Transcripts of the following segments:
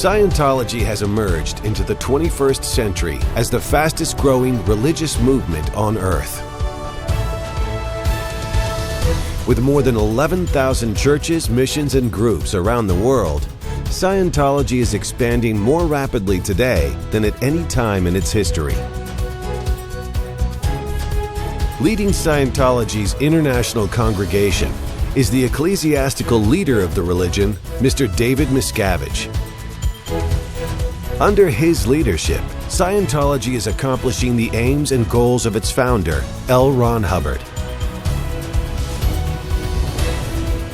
Scientology has emerged into the 21st century as the fastest growing religious movement on Earth. With more than 11,000 churches, missions, and groups around the world, Scientology is expanding more rapidly today than at any time in its history. Leading Scientology's international congregation is the ecclesiastical leader of the religion, Mr. David Miscavige. Under his leadership, Scientology is accomplishing the aims and goals of its founder, L. Ron Hubbard.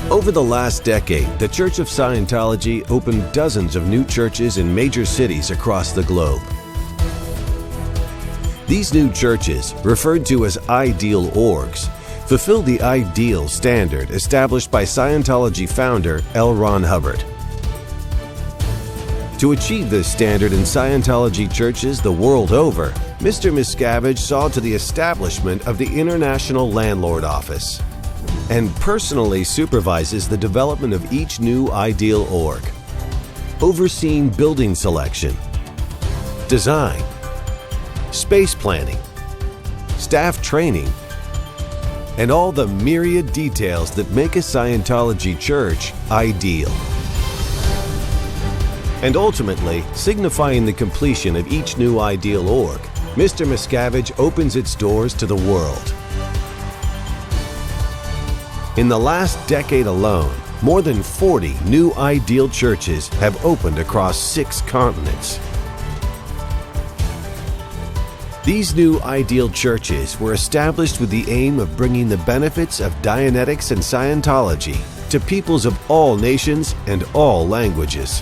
Over the last decade, the Church of Scientology opened dozens of new churches in major cities across the globe. These new churches, referred to as ideal orgs, fulfill the ideal standard established by Scientology founder L. Ron Hubbard. To achieve this standard in Scientology churches the world over, Mr. Miscavige saw to the establishment of the International Landlord Office and personally supervises the development of each new ideal org, overseeing building selection, design, space planning, staff training, and all the myriad details that make a Scientology church ideal. And ultimately, signifying the completion of each new ideal org, Mr. Miscavige opens its doors to the world. In the last decade alone, more than 40 new ideal churches have opened across 6 continents. These new ideal churches were established with the aim of bringing the benefits of Dianetics and Scientology to peoples of all nations and all languages.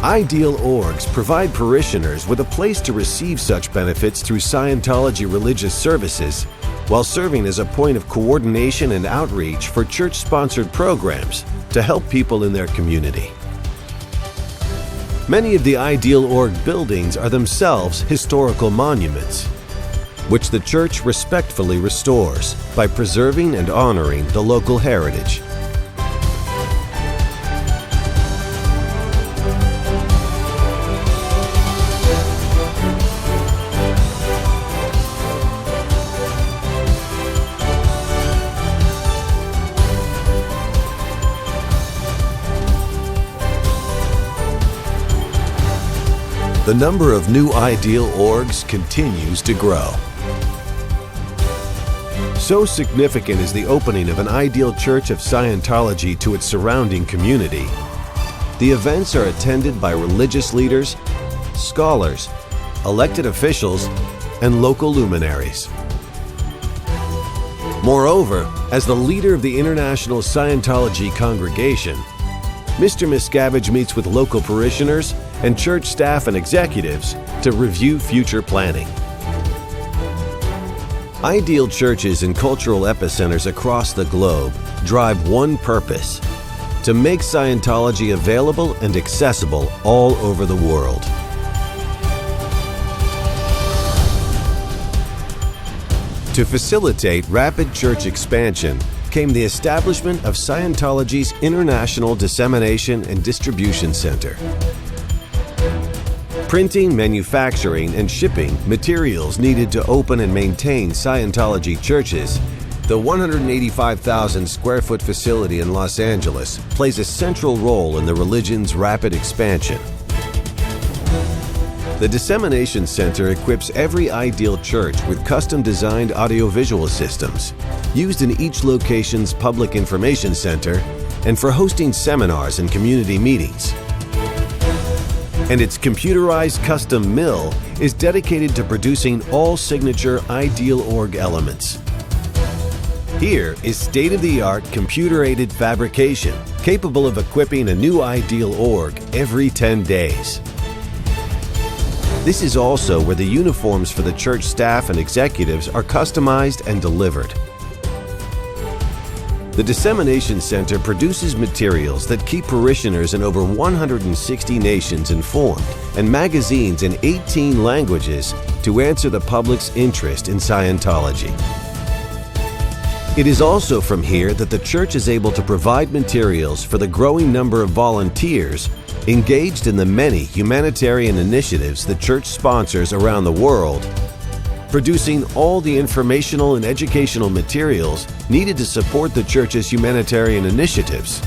Ideal orgs provide parishioners with a place to receive such benefits through Scientology religious services, while serving as a point of coordination and outreach for church-sponsored programs to help people in their community. Many of the ideal org buildings are themselves historical monuments, which the church respectfully restores by preserving and honoring the local heritage. The number of new ideal orgs continues to grow. So significant is the opening of an ideal church of Scientology to its surrounding community. The events are attended by religious leaders, scholars, elected officials, and local luminaries. Moreover, as the leader of the International Scientology congregation, Mr. Miscavige meets with local parishioners and church staff and executives to review future planning. Ideal churches and cultural epicenters across the globe drive one purpose: to make Scientology available and accessible all over the world. To facilitate rapid church expansion came the establishment of Scientology's International Dissemination and Distribution Center. Printing, manufacturing, and shipping materials needed to open and maintain Scientology churches, the 185,000 square foot facility in Los Angeles plays a central role in the religion's rapid expansion. The Dissemination Center equips every ideal church with custom-designed audiovisual systems, used in each location's public information center and for hosting seminars and community meetings. And its computerized custom mill is dedicated to producing all signature ideal org elements. Here is state-of-the-art computer-aided fabrication, capable of equipping a new ideal org every 10 days. This is also where the uniforms for the church staff and executives are customized and delivered. The Dissemination Center produces materials that keep parishioners in over 160 nations informed and magazines in 18 languages to answer the public's interest in Scientology. It is also from here that the Church is able to provide materials for the growing number of volunteers engaged in the many humanitarian initiatives the Church sponsors around the world, producing all the informational and educational materials needed to support the Church's humanitarian initiatives,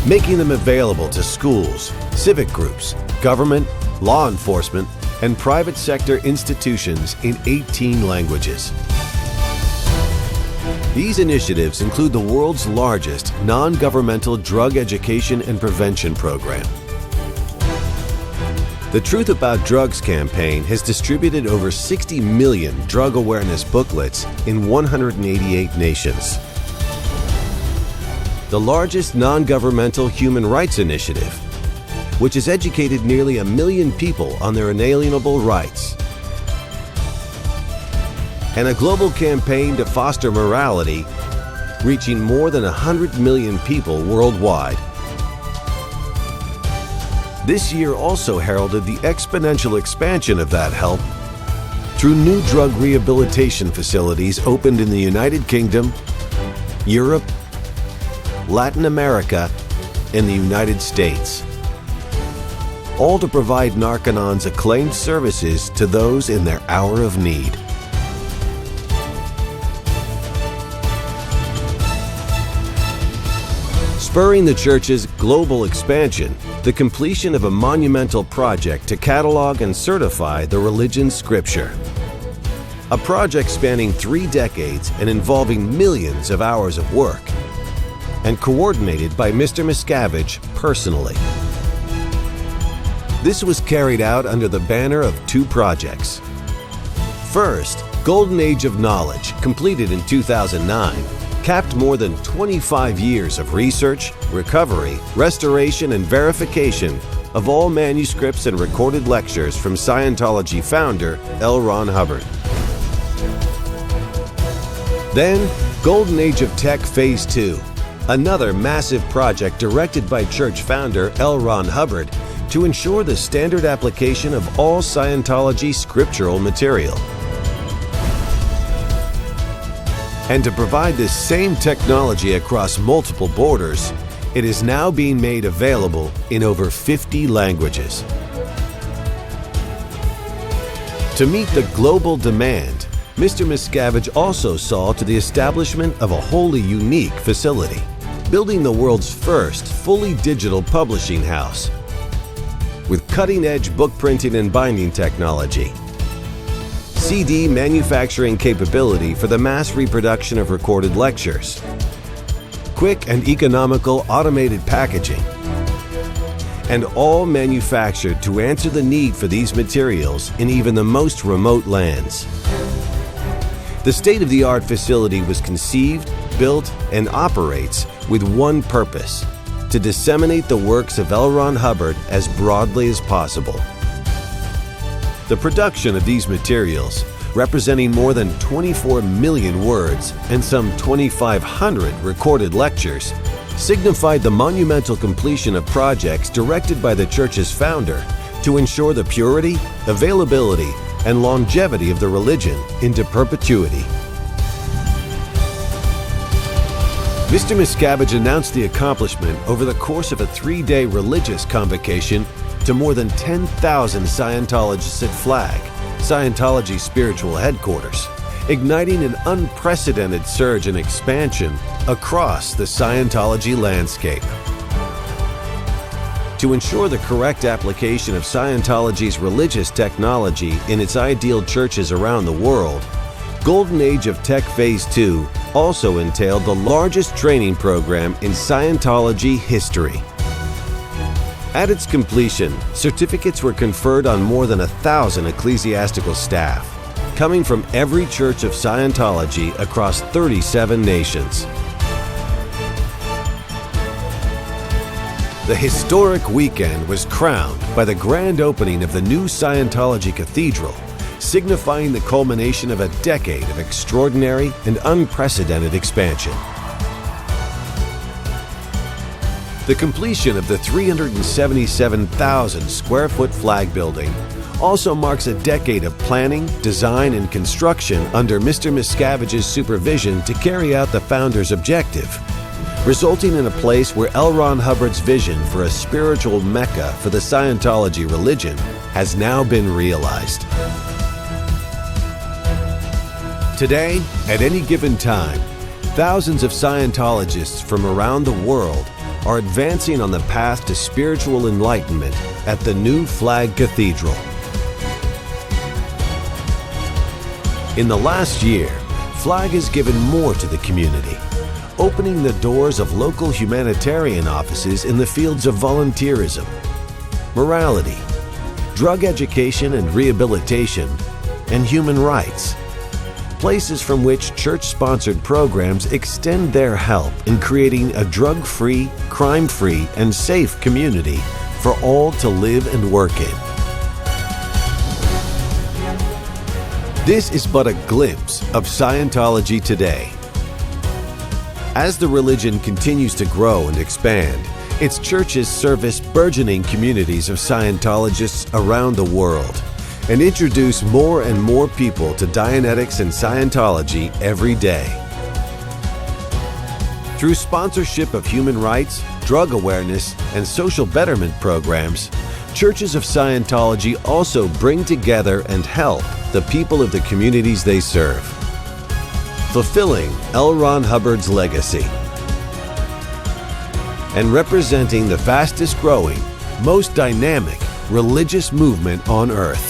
making them available to schools, civic groups, government, law enforcement, and private sector institutions in 18 languages. These initiatives include the world's largest non-governmental drug education and prevention program. The Truth About Drugs campaign has distributed over 60 million drug awareness booklets in 188 nations. The largest non-governmental human rights initiative, which has educated nearly 1 million people on their inalienable rights. And a global campaign to foster morality, reaching more than 100 million people worldwide. This year also heralded the exponential expansion of that help through new drug rehabilitation facilities opened in the United Kingdom, Europe, Latin America, and the United States, all to provide Narcanon's acclaimed services to those in their hour of need. Spurring the Church's global expansion, the completion of a monumental project to catalog and certify the religion's scripture. A project spanning 3 decades and involving millions of hours of work, and coordinated by Mr. Miscavige personally. This was carried out under the banner of 2 projects. First, Golden Age of Knowledge, completed in 2009, capped more than 25 years of research, recovery, restoration, and verification of all manuscripts and recorded lectures from Scientology founder L. Ron Hubbard. Then, Golden Age of Tech Phase 2, another massive project directed by Church founder L. Ron Hubbard to ensure the standard application of all Scientology scriptural material. And to provide this same technology across multiple borders, it is now being made available in over 50 languages. To meet the global demand, Mr. Miscavige also saw to the establishment of a wholly unique facility, building the world's first fully digital publishing house with cutting-edge book printing and binding technology, CD manufacturing capability for the mass reproduction of recorded lectures, quick and economical automated packaging, and all manufactured to answer the need for these materials in even the most remote lands. The state-of-the-art facility was conceived, built, and operates with one purpose: to disseminate the works of L. Ron Hubbard as broadly as possible. The production of these materials, representing more than 24 million words and some 2,500 recorded lectures, signified the monumental completion of projects directed by the Church's founder to ensure the purity, availability, and longevity of the religion into perpetuity. Mr. Miscavige announced the accomplishment over the course of a 3-day religious convocation to more than 10,000 Scientologists at FLAG, Scientology spiritual headquarters, igniting an unprecedented surge and expansion across the Scientology landscape. To ensure the correct application of Scientology's religious technology in its ideal churches around the world, Golden Age of Tech Phase 2 also entailed the largest training program in Scientology history. At its completion, certificates were conferred on more than 1,000 ecclesiastical staff, coming from every church of Scientology across 37 nations. The historic weekend was crowned by the grand opening of the new Scientology Cathedral, signifying the culmination of a decade of extraordinary and unprecedented expansion. The completion of the 377,000 square foot flag building also marks a decade of planning, design, and construction under Mr. Miscavige's supervision to carry out the founder's objective, resulting in a place where L. Ron Hubbard's vision for a spiritual mecca for the Scientology religion has now been realized. Today, at any given time, thousands of Scientologists from around the world are advancing on the path to spiritual enlightenment at the new Flag Cathedral. In the last year, Flag has given more to the community, opening the doors of local humanitarian offices in the fields of volunteerism, morality, drug education and rehabilitation, and human rights. Places from which church-sponsored programs extend their help in creating a drug-free, crime-free, and safe community for all to live and work in. This is but a glimpse of Scientology today. As the religion continues to grow and expand, its churches service burgeoning communities of Scientologists around the world and introduce more and more people to Dianetics and Scientology every day. Through sponsorship of human rights, drug awareness, and social betterment programs, churches of Scientology also bring together and help the people of the communities they serve, fulfilling L. Ron Hubbard's legacy and representing the fastest growing, most dynamic religious movement on earth.